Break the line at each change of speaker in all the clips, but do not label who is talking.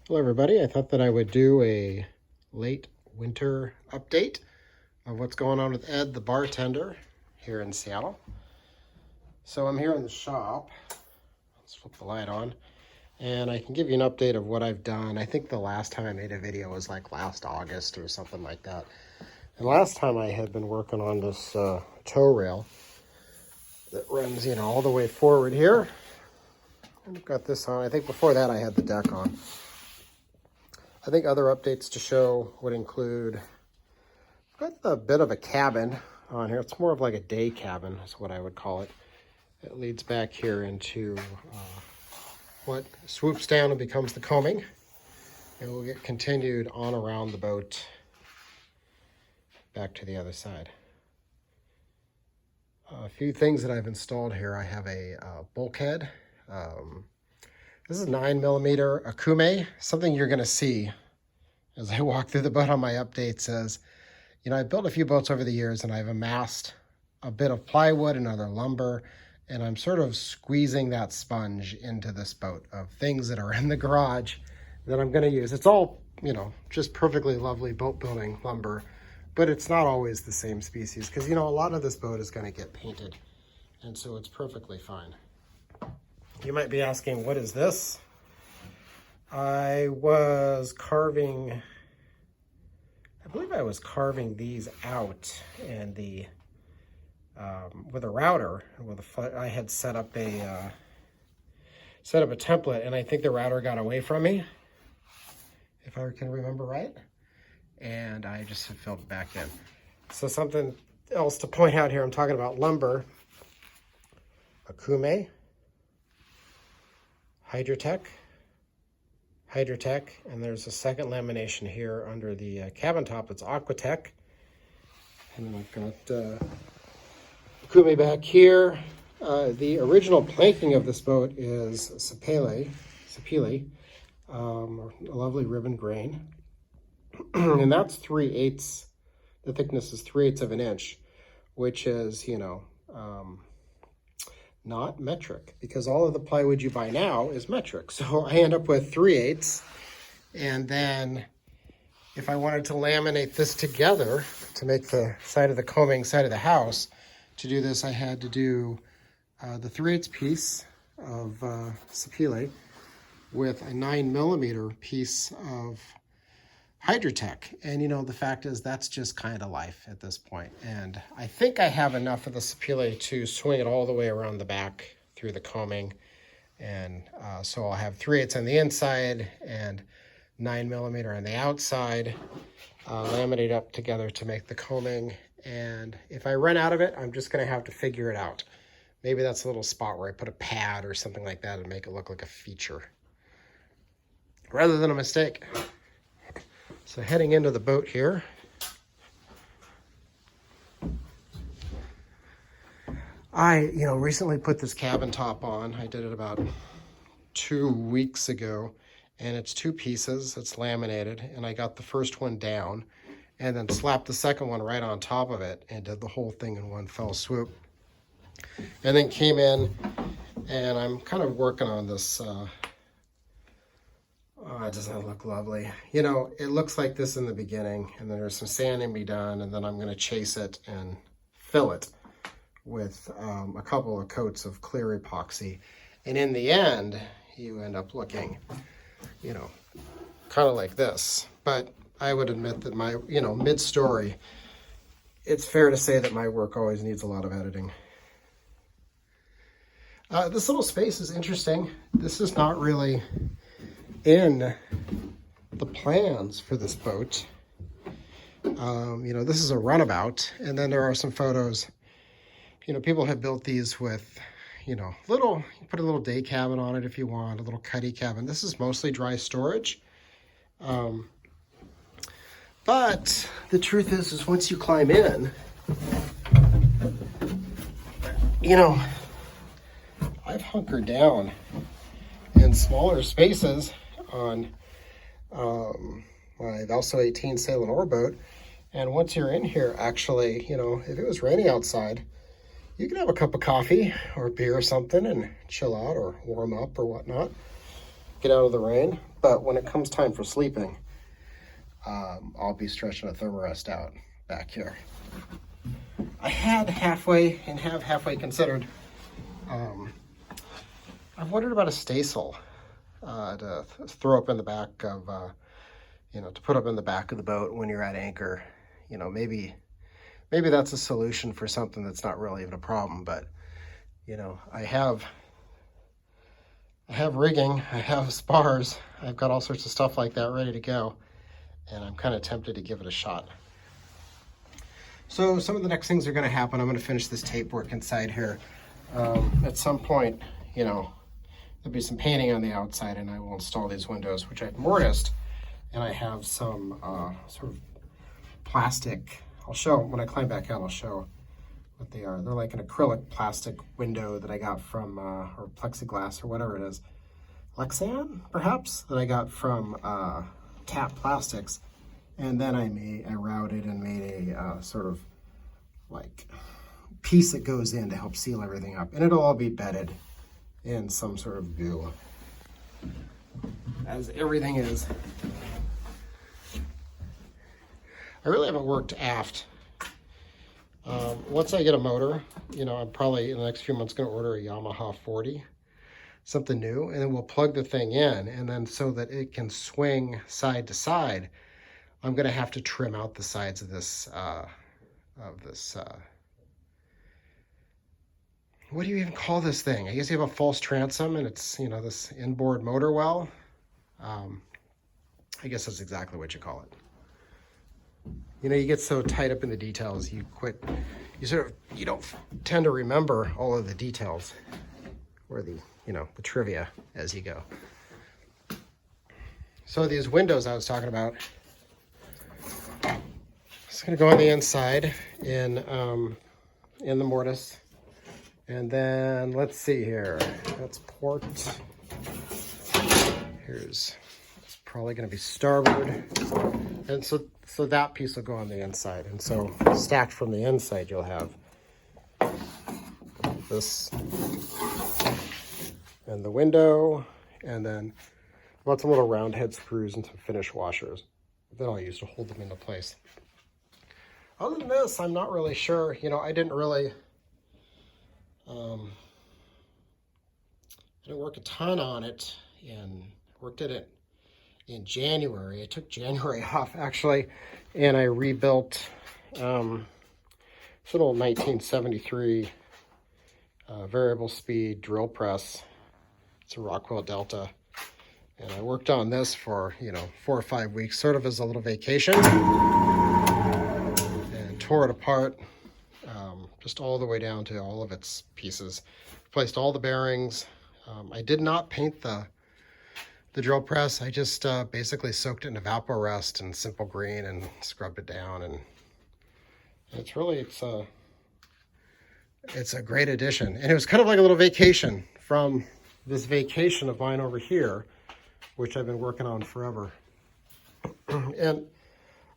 Hello everybody, I thought that I would do a late winter update of what's going on with Ed the bartender here in Seattle. So I'm here in the shop. Let's flip the light on and I can give you an update of what I've done. I think the last time I made a video was like last August or something like that. And last time I had been working on this tow rail that runs, all the way forward here. And I've got this on. I think before that I had the deck on. I think other updates to show would include, I've got a bit of a cabin on here. It's more of like a day cabin is what I would call it. It leads back here into what swoops down and becomes the combing. It will get continued on around the boat back to the other side. A few things that I've installed here. I have a bulkhead. This is 9mm Akume. Something you're going to see as I walk through the boat on my updates is, I've built a few boats over the years and I've amassed a bit of plywood and other lumber, and I'm sort of squeezing that sponge into this boat of things that are in the garage that I'm going to use. It's all, just perfectly lovely boat building lumber, but it's not always the same species because, a lot of this boat is going to get painted, and so it's perfectly fine. You might be asking, what is this? I believe I was carving these out, and with a router, I had set up a template, and I think the router got away from me, if I can remember right, and I just filled it back in. So something else to point out here, I'm talking about lumber, Akume, Hydrotech, and there's a second lamination here under the cabin top. It's Aquatech, and then I've got Akume back here. The original planking of this boat is Sapele, a lovely ribbon grain, and that's 3/8. The thickness is 3/8 of an inch, which is not metric, because all of the plywood you buy now is metric. So I end up with 3/8, and then if I wanted to laminate this together to make the side of the combing side of the house, to do this I had to do the 3/8 piece of Sapele with a 9mm piece of Hydrotech. And the fact is that's just kind of life at this point. And I think I have enough of the Sapele to swing it all the way around the back through the combing. And so I'll have 3/8 on the inside and 9mm on the outside, laminate up together to make the combing. And if I run out of it, I'm just going to have to figure it out. Maybe that's a little spot where I put a pad or something like that and make it look like a feature rather than a mistake. So heading into the boat here, I, recently put this cabin top on. I did it about 2 weeks ago, and it's 2 pieces. It's laminated, and I got the first one down and then slapped the second one right on top of it and did the whole thing in one fell swoop. And then came in, and I'm kind of working on this. Oh, doesn't that look lovely? It looks like this in the beginning, and then there's some sanding to be done, and then I'm going to chase it and fill it with a couple of coats of clear epoxy. And in the end, you end up looking, kind of like this. But I would admit that my, mid-story, it's fair to say that my work always needs a lot of editing. This little space is interesting. This is not really in the plans for this boat. This is a runabout, and then there are some photos. People have built these with, you put a little day cabin on it if you want, a little cuddy cabin. This is mostly dry storage. But the truth is once you climb in, I've hunkered down in smaller spaces on my Valso 18 sail and oar boat. And once you're in here, actually, if it was raining outside, you can have a cup of coffee or beer or something and chill out or warm up or whatnot. get out of the rain, but when it comes time for sleeping, I'll be stretching a thermarest out back here. I had halfway considered, I've wondered about a staysail to throw up in the back of, to put up in the back of the boat when you're at anchor. Maybe that's a solution for something that's not really even a problem, but I have rigging, I have spars, I've got all sorts of stuff like that ready to go, and I'm kind of tempted to give it a shot. So some of the next things are going to happen. I'm going to finish this tape work inside here. At some point, there'll be some painting on the outside, and I will install these windows, which I've mortised, and I have some sort of plastic. I'll show, when I climb back out, I'll show what they are. They're like an acrylic plastic window that I got from, or plexiglass or whatever it is. Lexan, perhaps, that I got from Tap Plastics. And then I routed and made a sort of like piece that goes in to help seal everything up. And it'll all be bedded in some sort of goo, as everything is. I really haven't worked aft. Once I get a motor, I'm probably in the next few months going to order a Yamaha 40, something new, and then we'll plug the thing in, and then so that it can swing side to side, I'm going to have to trim out the sides of this, what do you even call this thing? I guess you have a false transom, and it's, this inboard motor well. I guess that's exactly what you call it. You get so tied up in the details, you don't tend to remember all of the details or the trivia as you go. So these windows I was talking about, it's going to go on the inside in the mortise. And then let's see here. That's port. It's probably going to be starboard. And so that piece will go on the inside. And so stacked from the inside, you'll have this and the window, and then lots of little round head screws and some finish washers that I'll use to hold them into place. Other than this, I'm not really sure. I didn't really, I didn't work a ton on it, and worked at it in January. I took January off, actually, and I rebuilt this little 1973 variable speed drill press. It's a Rockwell Delta, and I worked on this for 4 or 5 weeks, sort of as a little vacation, and tore it apart, just all the way down to all of its pieces. Replaced all the bearings. I did not paint the drill press. I just basically soaked it in Evapo-Rest and Simple Green and scrubbed it down, and it's a great addition. And it was kind of like a little vacation from this vacation of mine over here, which I've been working on forever. And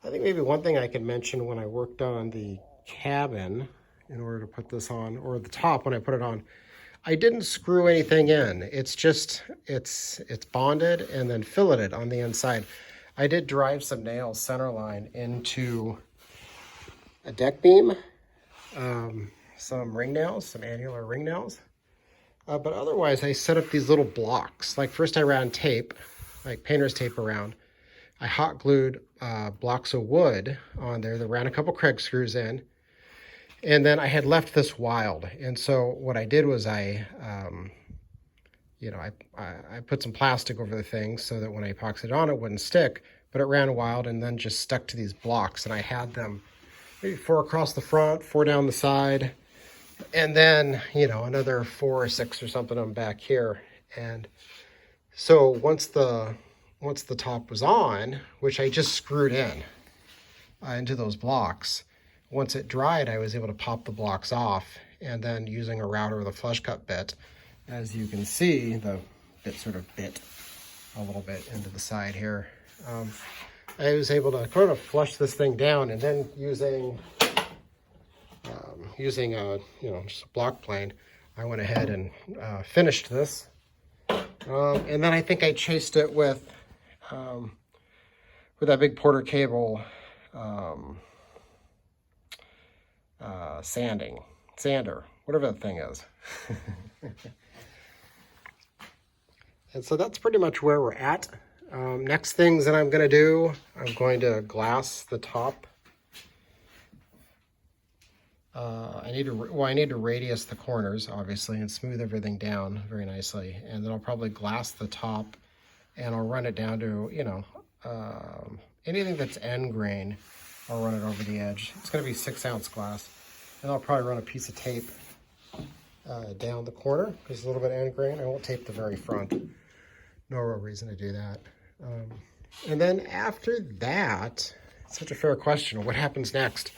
I think maybe one thing I could mention, when I worked on the cabin in order to put this on, or the top when I put it on, I didn't screw anything in. It's just, it's bonded and then filleted on the inside. I did drive some nails centerline into a deck beam, some ring nails, some annular ring nails. But otherwise, I set up these little blocks. Like first I ran tape, like painter's tape around. I hot glued blocks of wood on there that ran a couple Craig screws in. And then I had left this wild. And so what I did was I put some plastic over the thing so that when I epoxied on, it wouldn't stick, but it ran wild, and then just stuck to these blocks. And I had them maybe 4 across the front, 4 down the side, and then, another 4 or 6 or something on back here. And so once the top was on, which I just screwed in into those blocks, once it dried, I was able to pop the blocks off, and then using a router with a flush cut bit, as you can see, the bit sort of bit a little bit into the side here. I was able to kind of flush this thing down, and then using just a block plane, I went ahead and finished this And then I think I chased it with that big Porter cable sander, whatever that thing is. And so that's pretty much where we're at. Next things that I'm going to do, I'm going to glass the top. I need to radius the corners, obviously, and smooth everything down very nicely. And then I'll probably glass the top, and I'll run it down to, you know, anything that's end grain, I'll run it over the edge. It's going to be 6-ounce glass. And I'll probably run a piece of tape down the corner. There's a little bit of end grain. I won't tape the very front. No real reason to do that. And then after that, it's such a fair question. What happens next?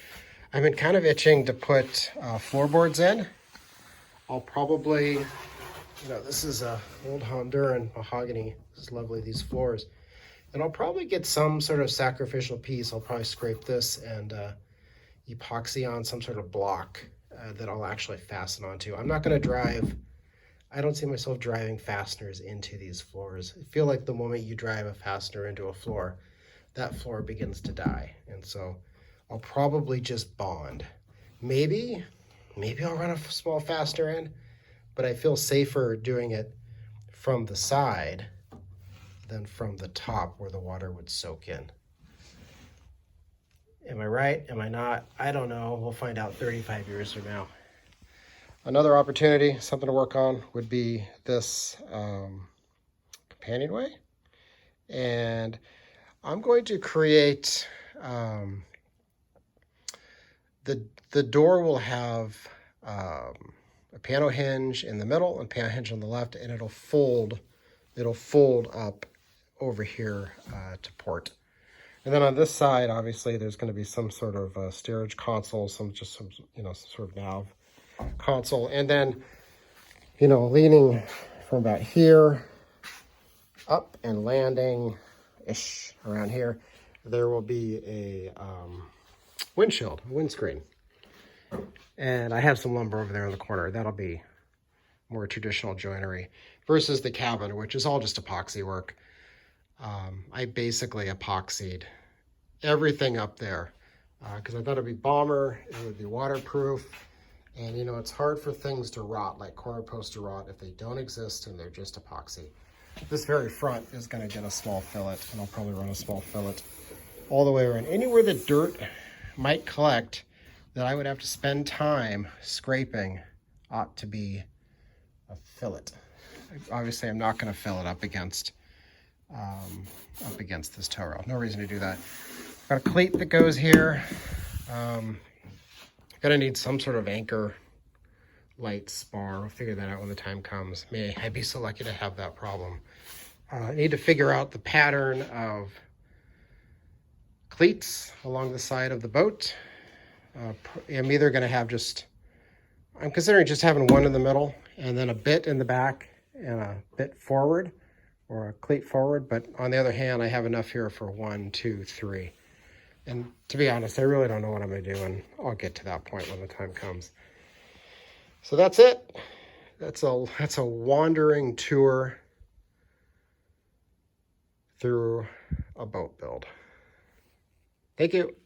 I've been kind of itching to put floorboards in. I'll probably, you know, this is a old Honduran mahogany. This is lovely, these floors. And I'll probably get some sort of sacrificial piece. I'll probably scrape this and epoxy on some sort of block that I'll actually fasten onto. I'm not going to drive, I don't see myself driving fasteners into these floors. I feel like the moment you drive a fastener into a floor, that floor begins to die. And so I'll probably just bond. Maybe I'll run a small fastener in, but I feel safer doing it from the side than from the top where the water would soak in. Am I right? Am I not? I don't know. We'll find out 35 years from now. Another opportunity, something to work on, would be this companionway. And I'm going to create, the door will have a piano hinge in the middle and piano hinge on the left, and it'll fold up over here to port. And then on this side, obviously, there's going to be some sort of steerage console, some you know, some sort of nav console. And then, you know, leaning from about here up and landing-ish around here, there will be a windscreen. And I have some lumber over there in the corner. That'll be more traditional joinery versus the cabin, which is all just epoxy work. I basically epoxied everything up there because I thought it'd be bomber, it would be waterproof, and you know, it's hard for things to rot, like corner posts to rot, if they don't exist and they're just epoxy. This very front is going to get a small fillet, and I'll probably run a small fillet all the way around. Anywhere the dirt might collect that I would have to spend time scraping ought to be a fillet. Obviously, I'm not going to fill it up against this tow rail. No reason to do that. Got a cleat that goes here. Gonna need some sort of anchor light spar. I'll figure that out when the time comes. May I be so lucky to have that problem. I need to figure out the pattern of cleats along the side of the boat. I'm either gonna have I'm considering just having one in the middle and then a bit in the back and a bit forward, or a cleat forward, but on the other hand, I have enough here for 1, 2, 3. And to be honest, I really don't know what I'm gonna do, and I'll get to that point when the time comes. So that's it. That's a wandering tour through a boat build. Thank you.